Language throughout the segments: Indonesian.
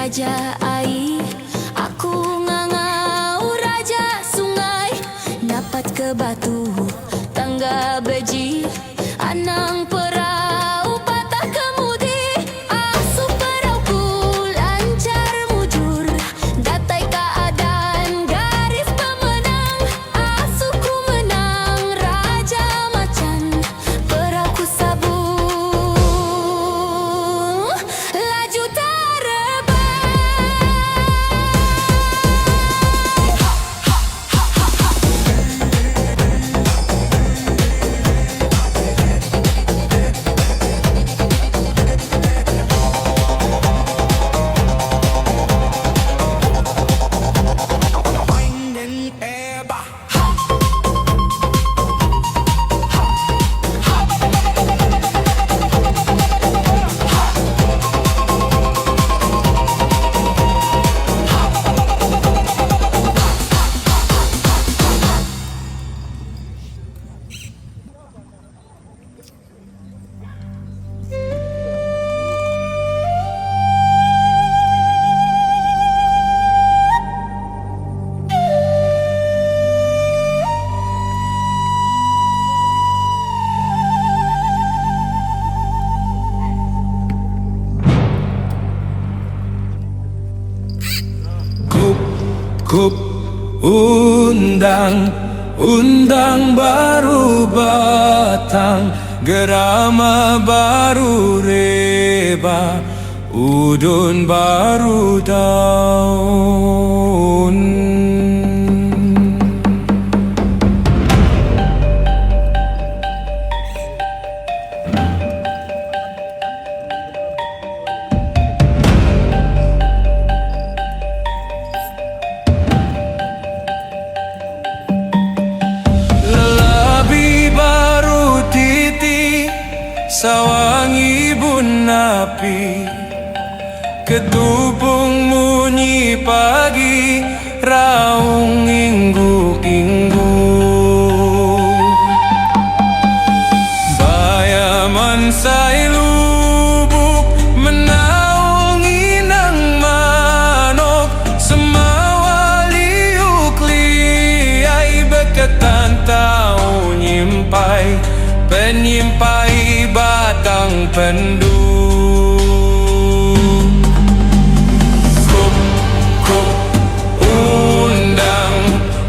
raja air, aku ngangau raja sungai. Dapat ke batu tangga beji, anang perahu patah kemudi. Asup perahuku lancar mujur, datai keadaan garis pemenang. Asuku menang raja macan, perahuku sabung laju terbang. Kup undang, undang baru batang, gerama baru reba, udun baru daun. Sawangi bun api, ketubung munyi pagi, raung inggu-inggu. Bayaman sai lubuk, menaungi nang manok, semawaliuk liai beketan tau nyimpai, penyimpai batang pendu. Kup, kup, undang,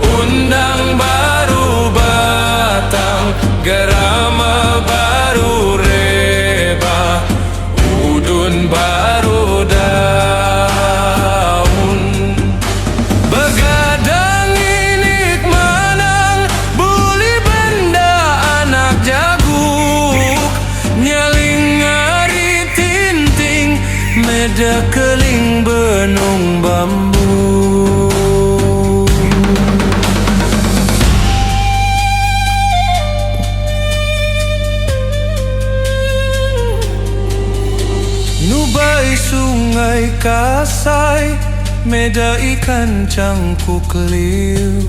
undang baru batang, gerama baru reba, udun baru daun. Begadang inik manang, buli benda anak jaguk, nyaling ngari tinting, meda keling benung bambu. Nubai sungai Kasai, meda ikan cangkuk liu,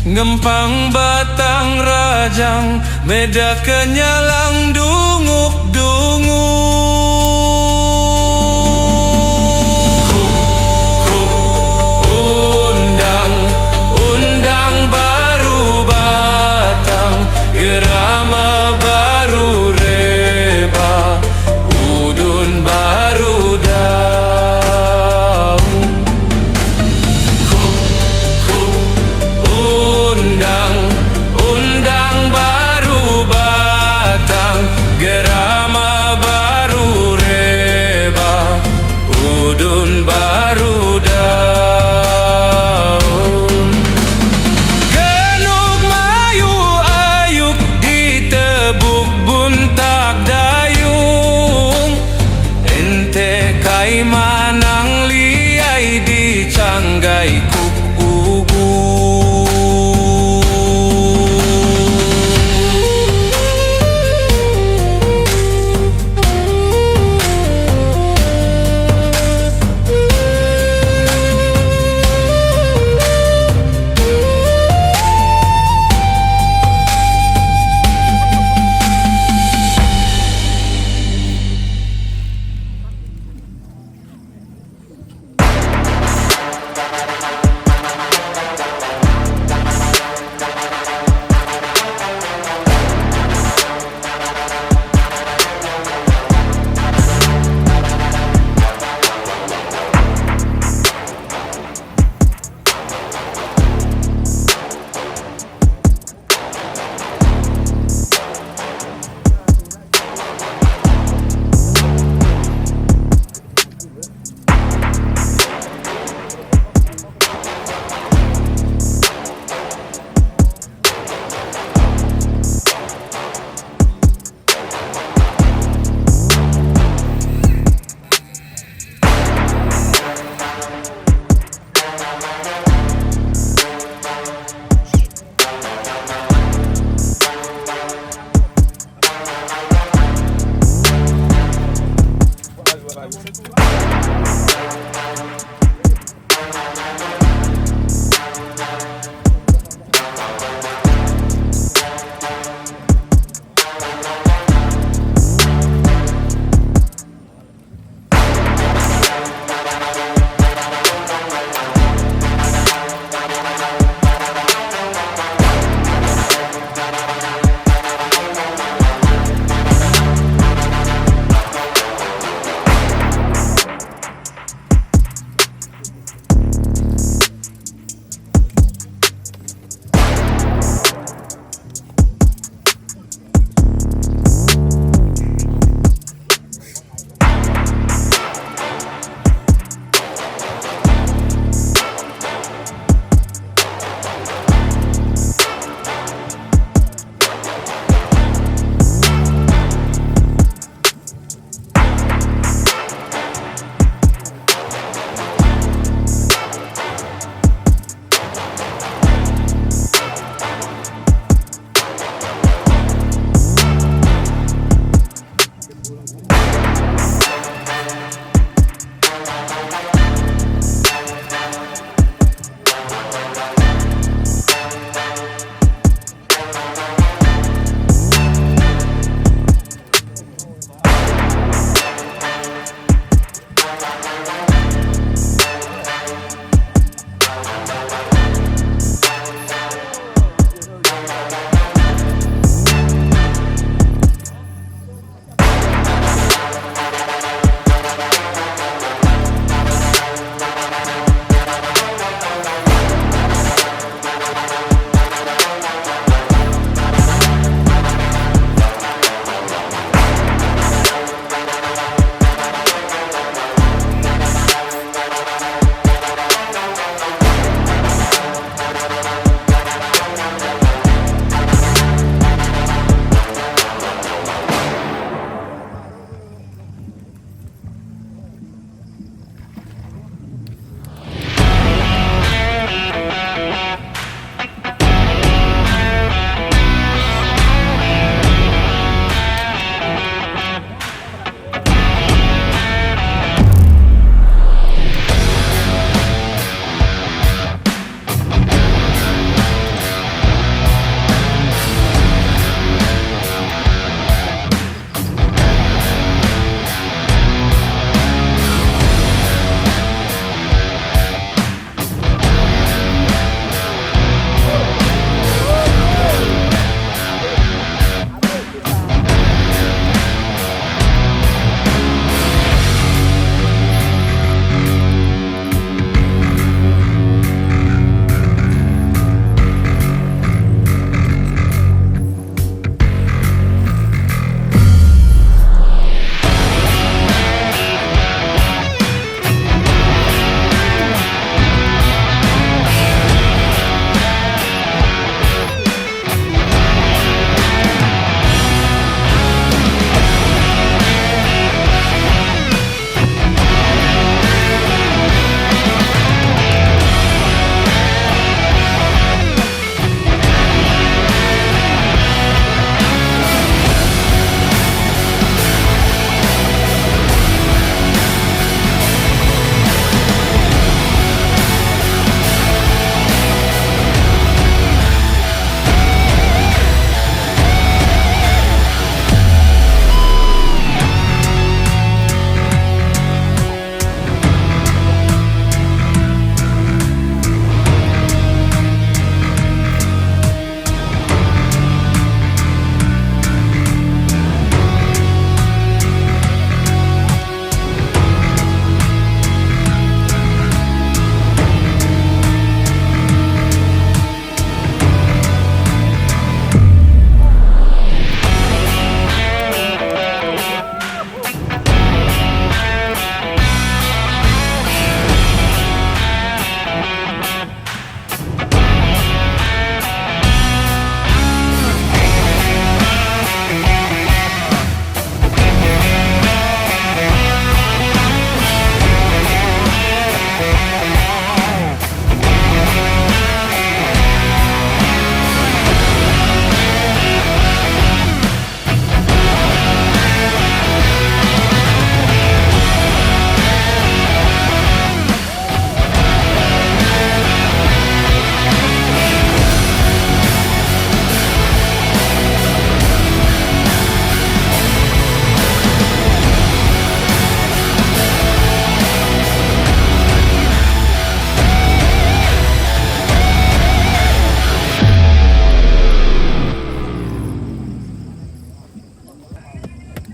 ngempang batang rajang, meda kenyalang dunguk-dunguk. Undang, undang baru batang, gerama baru reba, udun baru daun. Undang, undang baru batang,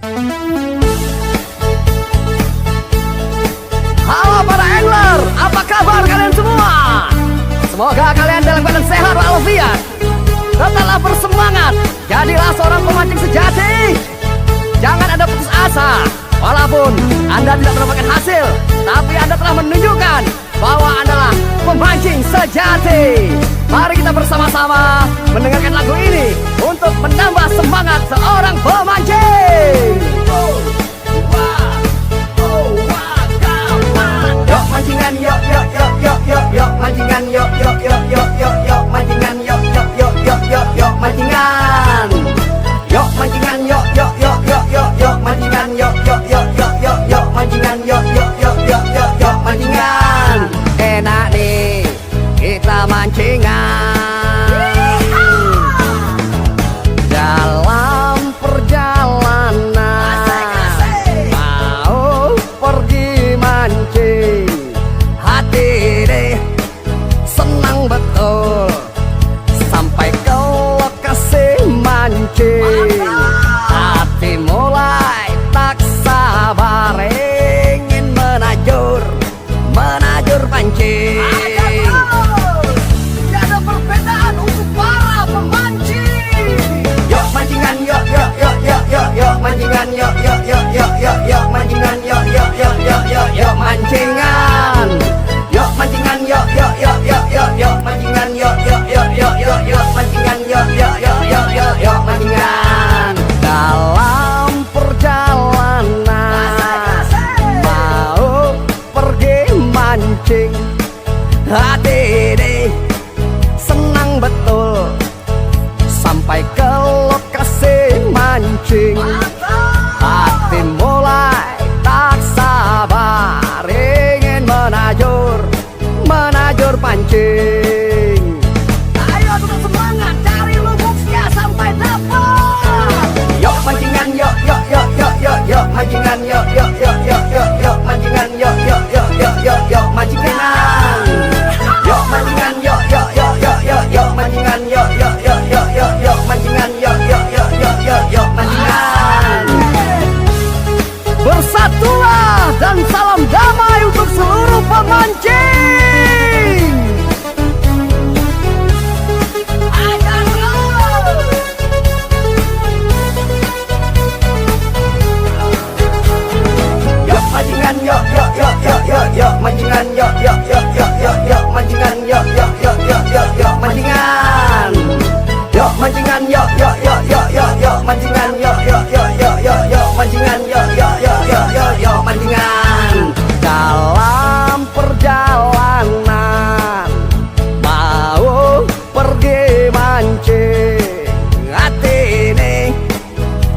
Halo para angler, apa kabar kalian semua? Semoga kalian dalam keadaan sehat walafiat. Tetaplah bersemangat, jadilah seorang pemancing sejati. Jangan ada putus asa. Walaupun Anda tidak mendapatkan hasil, tapi Anda telah menunjukkan bahwa Anda adalah pemancing sejati. Mari kita bersama-sama mendengarkan lagu ini untuk menambah semangat seorang pemancing. Yuk mancingan, yuk yuk yuk yuk yuk yuk mancingan, yuk yuk yuk yuk yuk yuk mancingan, yuk yuk yuk yuk yuk yuk mancingan. Yuk mancingan, yuk yuk yuk yuk yuk yuk mancingan, yuk yuk yuk yuk yuk yuk mancingan, yuk yuk yuk yuk yuk yuk mancingan. Enak nih kita mancingan. Dalam perjalanan mau pergi mancing, hati deh senang betul sampai ke lokasi mancing. Hati mulai tak sabar ingin menajur pancing. Tiada perbedaan untuk para pemancing. Yuk mancingan, yuk yuk yuk yuk yuk yuk mancingan, yuk yuk yuk yuk yuk yuk mancingan, yuk yuk yuk yuk yuk yuk mancingan. Yuk mancingan, yuk yuk yuk yuk yuk yuk mancingan, yuk yuk yuk yuk yuk yuk mancingan, yuk yuk yuk yuk yuk yuk mancingan. Dalam perjalanan mau pergi mancing, hati deh senang betul sampai ke lokasi mancing. Hati mulai tak sabar ingin menajur pancing. Ayo tetap semangat cari lubuknya sampai dapat. Yuk mancingan, yuk yuk yuk yuk yuk yuk mancingan, yuk yuk yuk yuk yuk yuk mancingan, yuk yuk yuk yuk yuk yuk mancingan. Yuk mancingan, yuk yuk yuk yuk yuk yuk mancingan, yuk yuk yuk yuk yuk yuk mancingan, yuk yuk yuk yuk yuk yuk mancingan. Bersatulah dan salam damai untuk seluruh pemancing. Yuk mancingan, yuk yuk yuk yuk yuk yuk mancingan, yuk yuk yuk yuk yuk yuk mancingan, yuk yuk yuk yuk yuk yuk mancingan. Yuk mancingan, yuk yuk yuk yuk yuk yuk mancingan, yuk yuk yuk yuk yuk yuk mancingan, yuk yuk yuk yuk yuk yuk mancingan. Dalam perjalanan mau pergi mancing, hati ini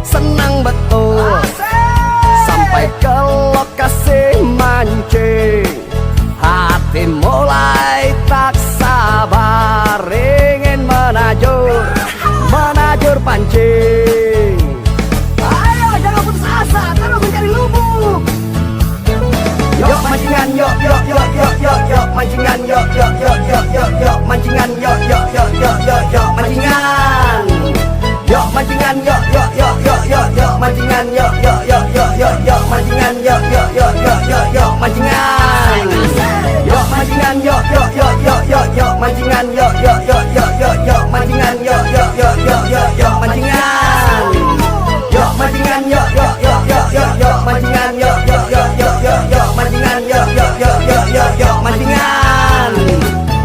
senang betul sampai ke lokasi mancing. Hati mulai tak sabar ingin menajur pancing. Ayo jangan putus asa, terus mencari lubuk. Yuk mancingan, yuk yuk yuk yuk yuk yuk mancingan, yuk yuk yuk yuk yuk yuk mancingan, yuk yuk yuk yuk yuk yuk mancingan. Yuk mancingan, yuk yuk yuk yuk yuk yuk mancingan, yuk yuk yuk yuk yuk yuk mancingan, yuk yuk yuk yuk yuk yuk mancingan. Yuk mancingan, yuk yuk yuk yuk yuk yuk mancingan, yuk yuk yuk yuk yuk yuk mancingan, yuk yuk yuk yuk yuk yuk mancingan. Yuk mancingan, yuk yuk yuk yuk yuk yuk mancingan, yuk yuk yuk yuk yuk yuk mancingan, yuk yuk yuk yuk yuk yuk mancingan.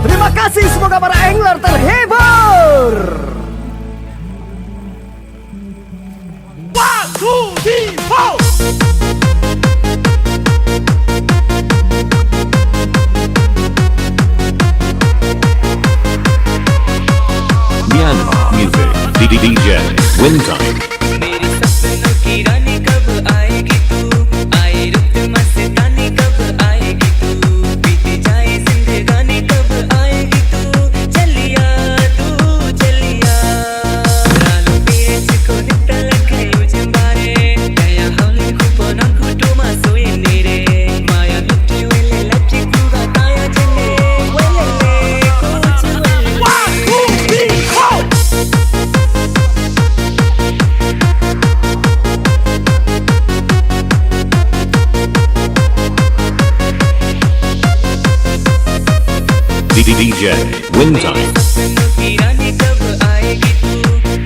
Terima kasih, semoga para angler terhibur. 1, 2, 3, 4. Myanmar Music DJ DJ Wintime. सपनों की रानी कब आएगी तू,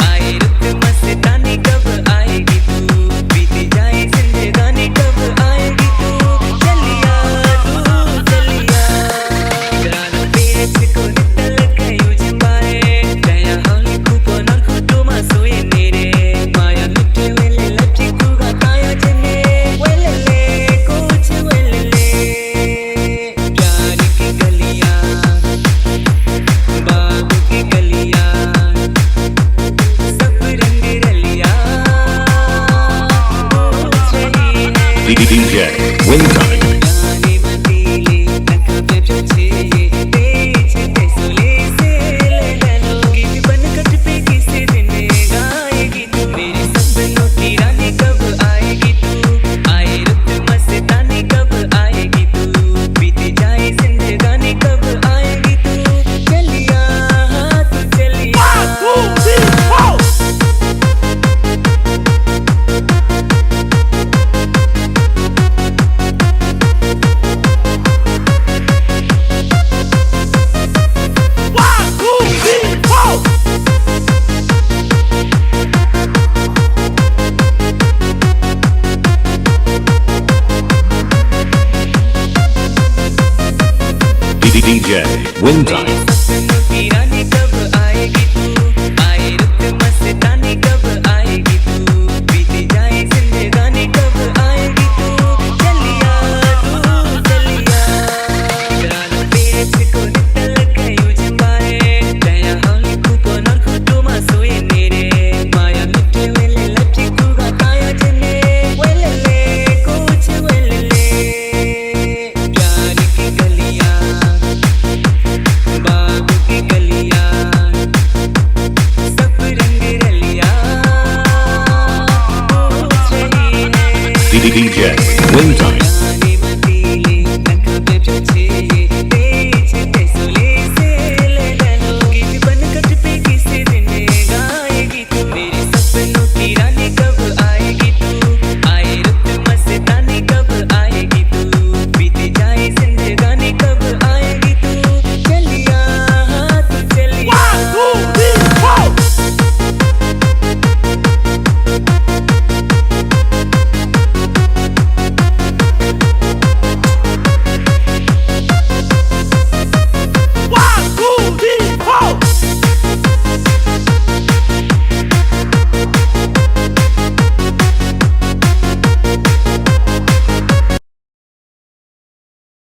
आए रुत मस्तानी कब आएगी तू, बीती जाए जिंदगानी कब आएगी तू, चलिया तू चलिया, रानों पे चिको नितल कयू जिंबाए, दया हाली कुको नर खुटो मासोए नेरे, माया मिटे वेले लठी कुगा काया जने, वेले ले कुछ वेले ले, प्यार की गलियां बाग की गलियां सब रंग रलियां पूछ रही है DJ Wintime. जाने मदीले नक पे पूछे तेज तेसुले से ललोगी बनकट पे किसी दिन गाएगी तू, मेरे सपनों की रानी कब आएगी तू, आए रुत मस्तानी कब आएगी तू, बीती जाए जिंदगानी कब आएगी तू, चलिया तू चलिया 1, 2, 3, 4. DJ Wintime. सपनों की रानी कब आएगी तू, आए रुत मस्तानी कब आएगी तू, बीती जाए जिंदगानी कब आएगी तू, चलिया तू चलिया, रानों पे चिको नितल कयू जिंबाए, दया हाली कुको नर खुटो मासोए नेरे, माया मिटे वेले लठी कुगा काया जने, वेले ले कुछ वेले ले, प्यार की गलियां बाग की गलियां सब रंग रलियां पूछ रही है DJ Wintime. जाने